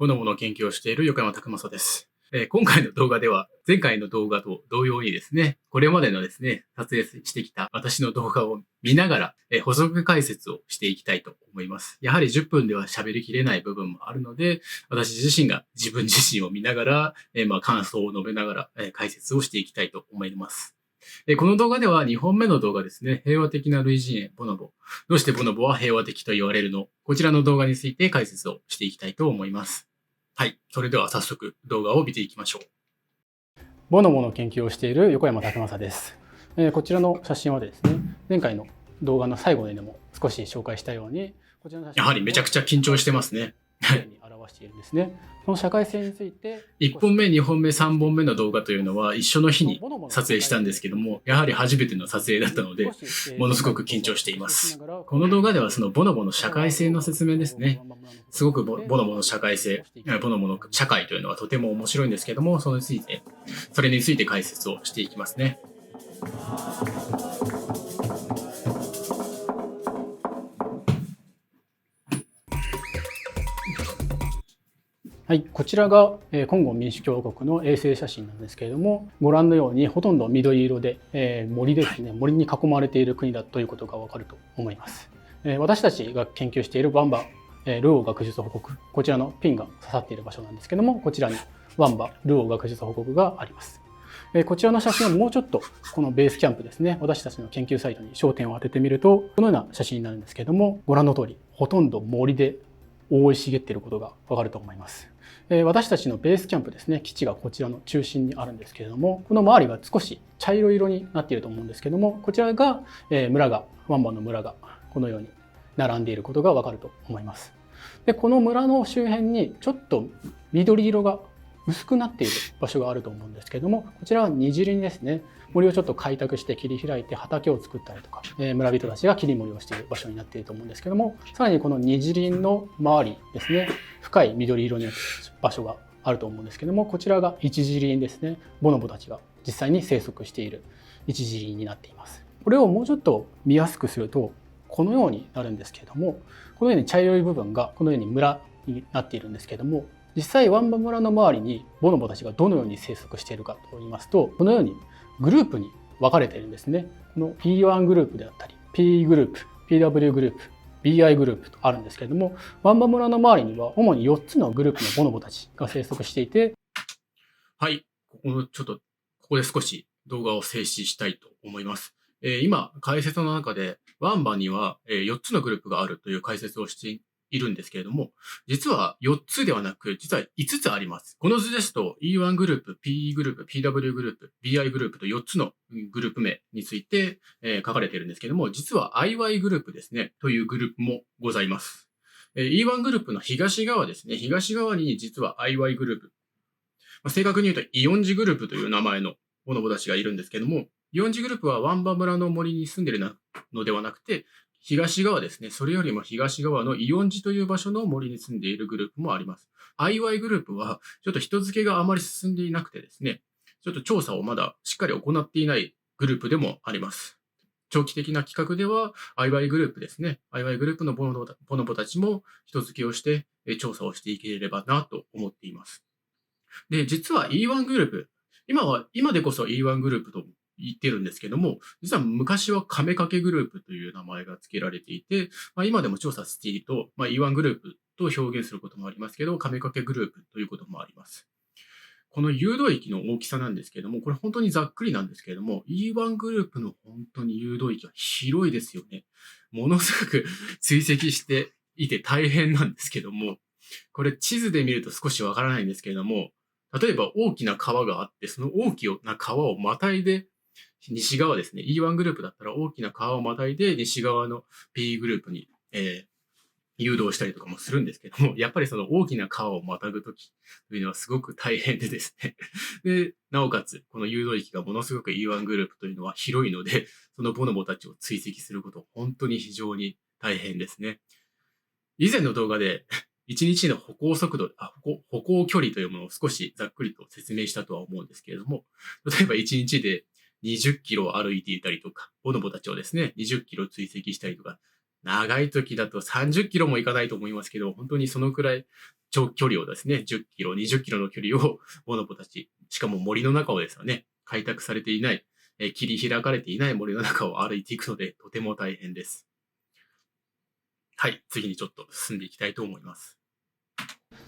ボノボの研究をしている横山拓正です。今回の動画では、前回の動画と同様にですね、これまでのですね、撮影してきた私の動画を見ながら、補足解説をしていきたいと思います。やはり10分では喋りきれない部分もあるので、私自身が自分自身を見ながら、感想を述べながら、解説をしていきたいと思います。この動画では2本目の動画ですね、平和的な類人猿ボノボ。どうしてボノボは平和的と言われるの？こちらの動画について解説をしていきたいと思います。はい。それでは早速動画を見ていきましょう。ボノボの研究をしている横山拓正です。こちらの写真はですね、前回の動画の最後でも少し紹介したように、こちらの写真やはりめちゃくちゃ緊張してますね。表しているんですね。その社会性について1本目、2本目、3本目の動画というのは一緒の日に撮影したんですけども、やはり初めての撮影だったので、ものすごく緊張しています。この動画ではそのボノボの社会性の説明ですね。すごくボノボの社会性、ボノボの社会というのはとても面白いんですけども、それについて解説をしていきますね。はい、こちらがコンゴ民主共和国の衛星写真なんですけれども、ご覧のようにほとんど緑色で、森ですね、森に囲まれている国だということがわかると思います。私たちが研究しているワンバ、ルオー学術報告、こちらのピンが刺さっている場所なんですけども、こちらにワンバ、ルオー学術報告があります。こちらの写真をもうちょっとこのベースキャンプですね、私たちの研究サイトに焦点を当ててみると、このような写真になるんですけども、ご覧の通り、ほとんど森で覆い茂っていることがわかると思います。私たちのベースキャンプですね、基地がこちらの中心にあるんですけれども、この周りが少し茶色色になっていると思うんですけども、こちらがワンバの村がこのように並んでいることがわかると思います。で、この村の周辺にちょっと緑色が薄くなっている場所があると思うんですけれども、こちらは二林ですね。森をちょっと開拓して切り開いて畑を作ったりとか、村人たちが切り盛りをしている場所になっていると思うんですけども、さらにこの二次林の周りですね、深い緑色になっている場所があると思うんですけども、こちらが一次林ですね。ボノボたちが実際に生息している一次林になっています。これをもうちょっと見やすくすると、このようになるんですけれども、このように茶色い部分がこのように村になっているんですけれども、実際ワンバ村の周りにボノボたちがどのように生息しているかといいますと、このようにグループに分かれているんですね。この P1 グループであったり P グループ、PW グループ、BI グループとあるんですけれども、ワンバ村の周りには主に4つのグループのボノボたちが生息していて、はい、ここで少し動画を静止したいと思います。今、解説の中でワンバには4つのグループがあるという解説をしているんですけれども、実は4つではなく、実は5つあります。この図ですと E1 グループ、P グループ、PW グループ、BI グループと4つのグループ名について書かれているんですけれども、実は IY グループですね、というグループもございます。E1 グループの東側ですね、東側に実は IY グループ、正確に言うとイオンジグループという名前のボノボたちがいるんですけども、イオンジグループはワンバ村の森に住んでいるのではなくて、東側ですね。それよりも東側のイオンジという場所の森に住んでいるグループもあります。IY グループは、ちょっと人付けがあまり進んでいなくてですね、ちょっと調査をまだしっかり行っていないグループでもあります。長期的な企画では、IY グループですね。IY グループのボノボたちも人付けをして調査をしていければなと思っています。で、実は E1 グループ、今でこそ E1 グループと言ってるんですけども、実は昔は亀掛けグループという名前が付けられていて、今でも調査していると、E1 グループと表現することもありますけど、亀掛けグループということもあります。この誘導域の大きさなんですけども、これ本当にざっくりなんですけれども、E1 グループの本当に誘導域は広いですよね。ものすごく追跡していて大変なんですけども、これ地図で見ると少しわからないんですけれども、例えば大きな川があって、その大きな川をまたいで、西側ですね。E1 グループだったら大きな川をまたいで、西側の P グループに、誘導したりとかもするんですけども、やっぱりその大きな川をまたぐときというのはすごく大変でですね。で、なおかつ、この誘導域がものすごく E1 グループというのは広いので、そのボノボたちを追跡すること、本当に非常に大変ですね。以前の動画で、1日の歩行速度、歩行距離というものを少しざっくりと説明したとは思うんですけれども、例えば1日で20キロ歩いていたりとか、ボノボたちをですね、20キロ追跡したりとか、長い時だと30キロも行かないと思いますけど、本当にそのくらい長距離をですね、10キロ、20キロの距離をボノボたち、しかも森の中をですよね、開拓されていない、切り開かれていない森の中を歩いていくので、とても大変です。はい、次にちょっと進んでいきたいと思います。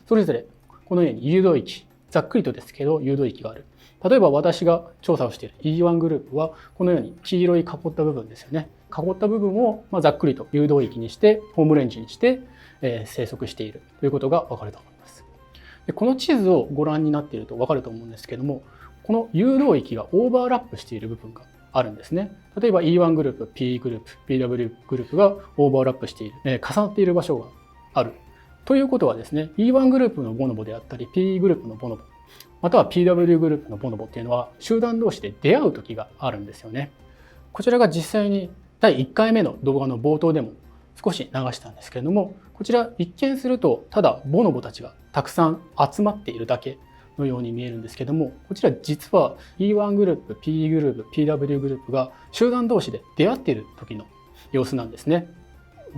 それぞれこのように誘導域、ざっくりとですけど誘導域がある。例えば私が調査をしている E1 グループはこのように黄色い囲った部分ですよね。囲った部分をざっくりと誘導域にしてホームレンジにして生息しているということがわかると思います。でこの地図をご覧になっているとわかると思うんですけども、この誘導域がオーバーラップしている部分があるんですね。例えば E1 グループ、P グループ、PW グループがオーバーラップしている、重なっている場所がある。ということはですね、E1 グループのボノボであったり、P グループのボノボ、または PW グループのボノボっていうのは集団同士で出会う時があるんですよね。こちらが実際に第1回目の動画の冒頭でも少し流したんですけれども、こちら一見するとただボノボたちがたくさん集まっているだけのように見えるんですけども、こちら実は E1 グループ、P グループ、PW グループが集団同士で出会っている時の様子なんですね。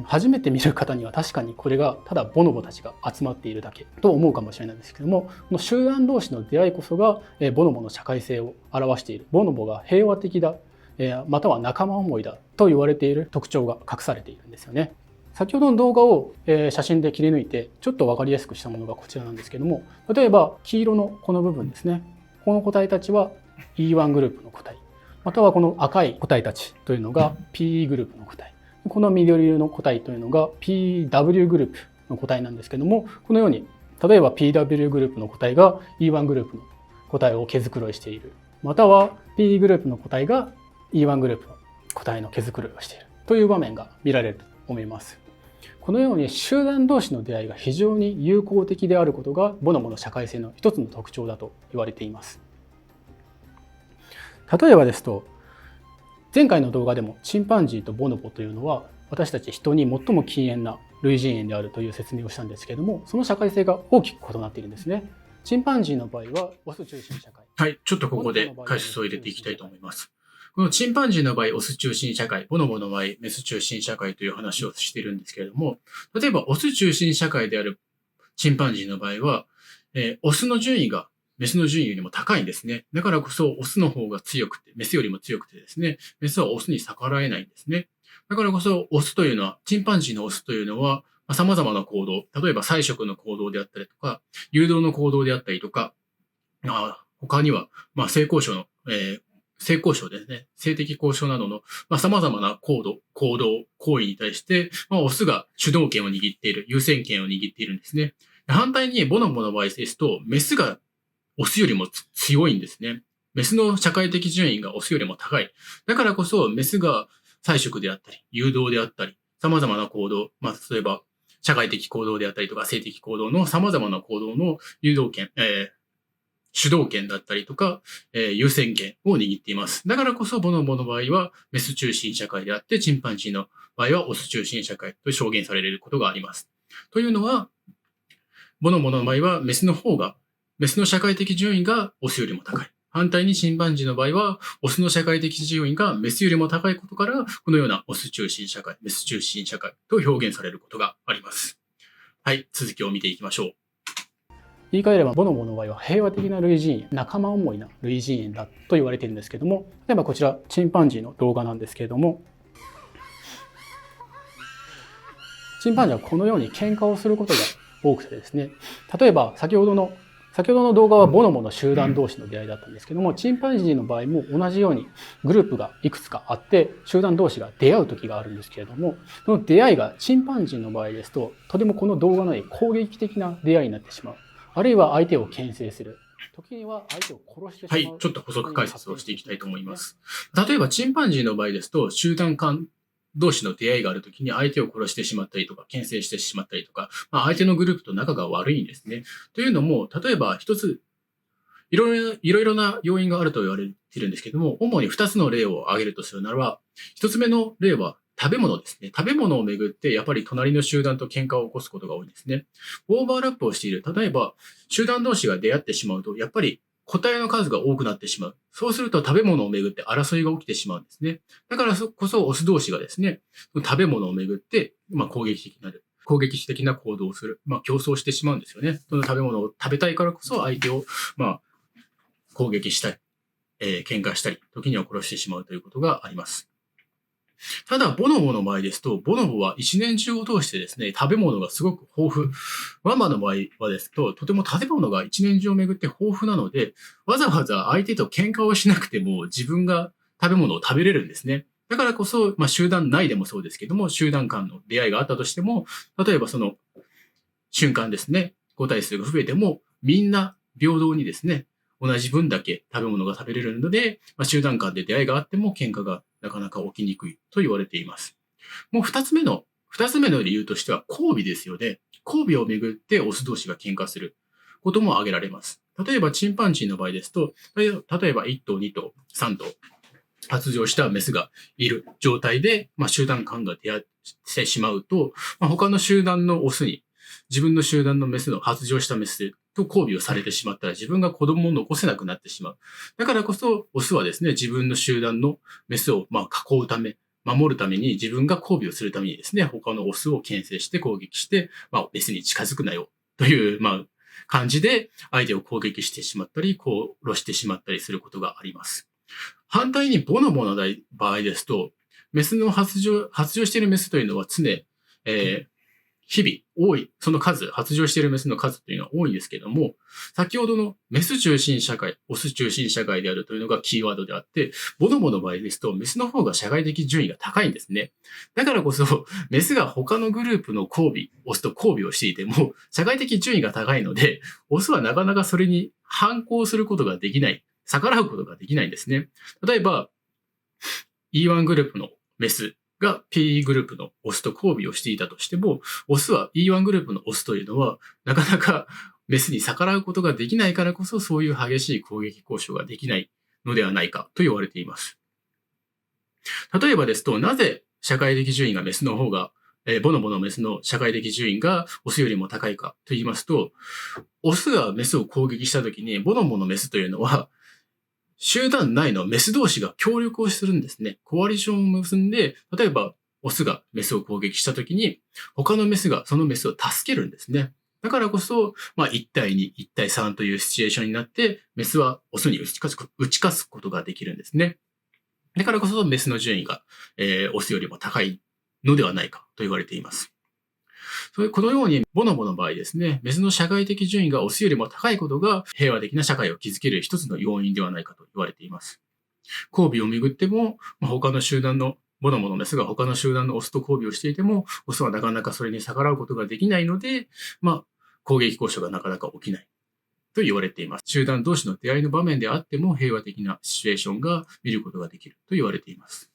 初めて見る方には確かにこれがただボノボたちが集まっているだけと思うかもしれないんですけども、この集団同士の出会いこそがボノボの社会性を表している。ボノボが平和的だ、または仲間思いだと言われている特徴が隠されているんですよね。先ほどの動画を写真で切り抜いてちょっと分かりやすくしたものがこちらなんですけども、例えば黄色のこの部分ですね、この個体たちは E1 グループの個体、またはこの赤い個体たちというのが P グループの個体、この緑色の個体というのが PW グループの個体なんですけども、このように例えば PW グループの個体が E1 グループの個体を毛づくろいしている、または P グループの個体が E1 グループの個体の毛づくろいをしているという場面が見られると思います。このように集団同士の出会いが非常に友好的であることがボノボの社会性の一つの特徴だと言われています。例えばですと、前回の動画でもチンパンジーとボノボというのは私たち人に最も禁煙な類人猿であるという説明をしたんですけれども、その社会性が大きく異なっているんですね。チンパンジーの場合はオス中心社会。はい、ちょっとここで解説を入れていきたいと思います。このチンパンジーの場合、オス中心社会、ボノボの場合、メス中心社会という話をしているんですけれども、例えばオス中心社会であるチンパンジーの場合は、オスの順位がメスの順位よりも高いんですね。だからこそ、オスの方が強くて、メスよりも強くてですね、メスはオスに逆らえないんですね。だからこそ、オスというのは、チンパンジーのオスというのは、様々な行動、例えば菜食の行動であったりとか、誘導の行動であったりとか、他には、性交渉の、性交渉ですね。性的交渉などの、様々な行動、行為に対して、オスが主導権を握っている、優先権を握っているんですね。反対に、ボノボの場合ですと、メスがオスよりも強いんですね。メスの社会的順位がオスよりも高い。だからこそ、メスが菜食であったり、誘導であったり、様々な行動、例えば、社会的行動であったりとか、性的行動の様々な行動の誘導権、主導権だったりとか、優先権を握っています。だからこそ、ボノボの場合は、メス中心社会であって、チンパンジーの場合は、オス中心社会と証言されることがあります。というのは、ボノボの場合は、メスの社会的順位がオスよりも高い。反対にチンパンジーの場合は、オスの社会的順位がメスよりも高いことから、このようなオス中心社会、メス中心社会と表現されることがあります。はい、続きを見ていきましょう。言い換えれば、ボノボの場合は平和的な類人猿、仲間思いな類人猿だと言われているんですけども、例えばこちら、チンパンジーの動画なんですけれども、チンパンジーはこのように喧嘩をすることが多くてですね、例えば先ほどの動画はボノボの集団同士の出会いだったんですけども、チンパンジーの場合も同じようにグループがいくつかあって集団同士が出会う時があるんですけれども、その出会いがチンパンジーの場合ですと、とてもこの動画のように攻撃的な出会いになってしまう。あるいは相手を牽制する。時には相手を殺してしまう。はい、ちょっと補足解説をしていきたいと思います。例えばチンパンジーの場合ですと、集団間同士の出会いがあるときに相手を殺してしまったりとか、牽制してしまったりとか、相手のグループと仲が悪いんですね。というのも、例えば一つ、いろいろな要因があると言われているんですけども、主に2つの例を挙げるとするならば、1つ目の例は食べ物ですね。食べ物をめぐって、やっぱり隣の集団と喧嘩を起こすことが多いですね。オーバーラップをしている。例えば、集団同士が出会ってしまうと、やっぱり個体の数が多くなってしまう。そうすると食べ物をめぐって争いが起きてしまうんですね。だからこそオス同士がですね、食べ物をめぐって、攻撃的な行動をする。競争してしまうんですよね。その食べ物を食べたいからこそ相手を、攻撃したり、喧嘩したり、時には殺してしまうということがあります。ただ、ボノボの場合ですと、ボノボは一年中を通してですね、食べ物がすごく豊富。ワンバの場合はですと、とても食べ物が一年中をめぐって豊富なので、わざわざ相手と喧嘩をしなくても自分が食べ物を食べれるんですね。だからこそ、集団内でもそうですけども、集団間の出会いがあったとしても、例えばその瞬間ですね、個体数が増えても、みんな平等にですね、同じ分だけ食べ物が食べれるので、集団間で出会いがあっても喧嘩がなかなか起きにくいと言われています。もう二つ目の理由としては交尾ですよね。交尾をめぐってオス同士が喧嘩することも挙げられます。例えばチンパンジーの場合ですと、例えば1頭、2頭、3頭、発情したメスがいる状態で、集団間が出会ってしまうと、他の集団のオスに自分の集団のメスの発情したメスと交尾をされてしまったら自分が子供を残せなくなってしまう。だからこそ、オスはですね、自分の集団のメスを囲うため、守るために自分が交尾をするためにですね、他のオスを牽制して攻撃して、メスに近づくなよという、感じで相手を攻撃してしまったり、殺してしまったりすることがあります。反対にボノボの場合ですと、メスの発情しているメスというのは常、日々多い、その数、発情しているメスの数というのは多いんですけども、先ほどのメス中心社会、オス中心社会であるというのがキーワードであって、ボノボの場合ですと、メスの方が社会的順位が高いんですね。だからこそ、メスが他のグループのオスと交尾をしていても、社会的順位が高いので、オスはなかなかそれに反抗することができない、逆らうことができないんですね。例えば、E1 グループのメスが P グループのオスと交尾をしていたとしても、オスは E1 グループのオスというのは、なかなかメスに逆らうことができないからこそ、そういう激しい攻撃交渉ができないのではないかと言われています。例えばですと、なぜ社会的順位がメスの方が、ボノボのメスの社会的順位がオスよりも高いかと言いますと、オスがメスを攻撃したときに、ボノボのメスというのは、集団内のメス同士が協力をするんですね。コアリションを結んで、例えばオスがメスを攻撃したときに、他のメスがそのメスを助けるんですね。だからこそ、1対2、1対3というシチュエーションになって、メスはオスに打ち勝つことができるんですね。だからこそメスの順位が、オスよりも高いのではないかと言われています。このように、ボノボの場合ですね、メスの社会的順位がオスよりも高いことが平和的な社会を築ける一つの要因ではないかと言われています。交尾をめぐっても、他の集団のボノボのメスが他の集団のオスと交尾をしていても、オスはなかなかそれに逆らうことができないので、攻撃交渉がなかなか起きないと言われています。集団同士の出会いの場面であっても平和的なシチュエーションが見ることができると言われています。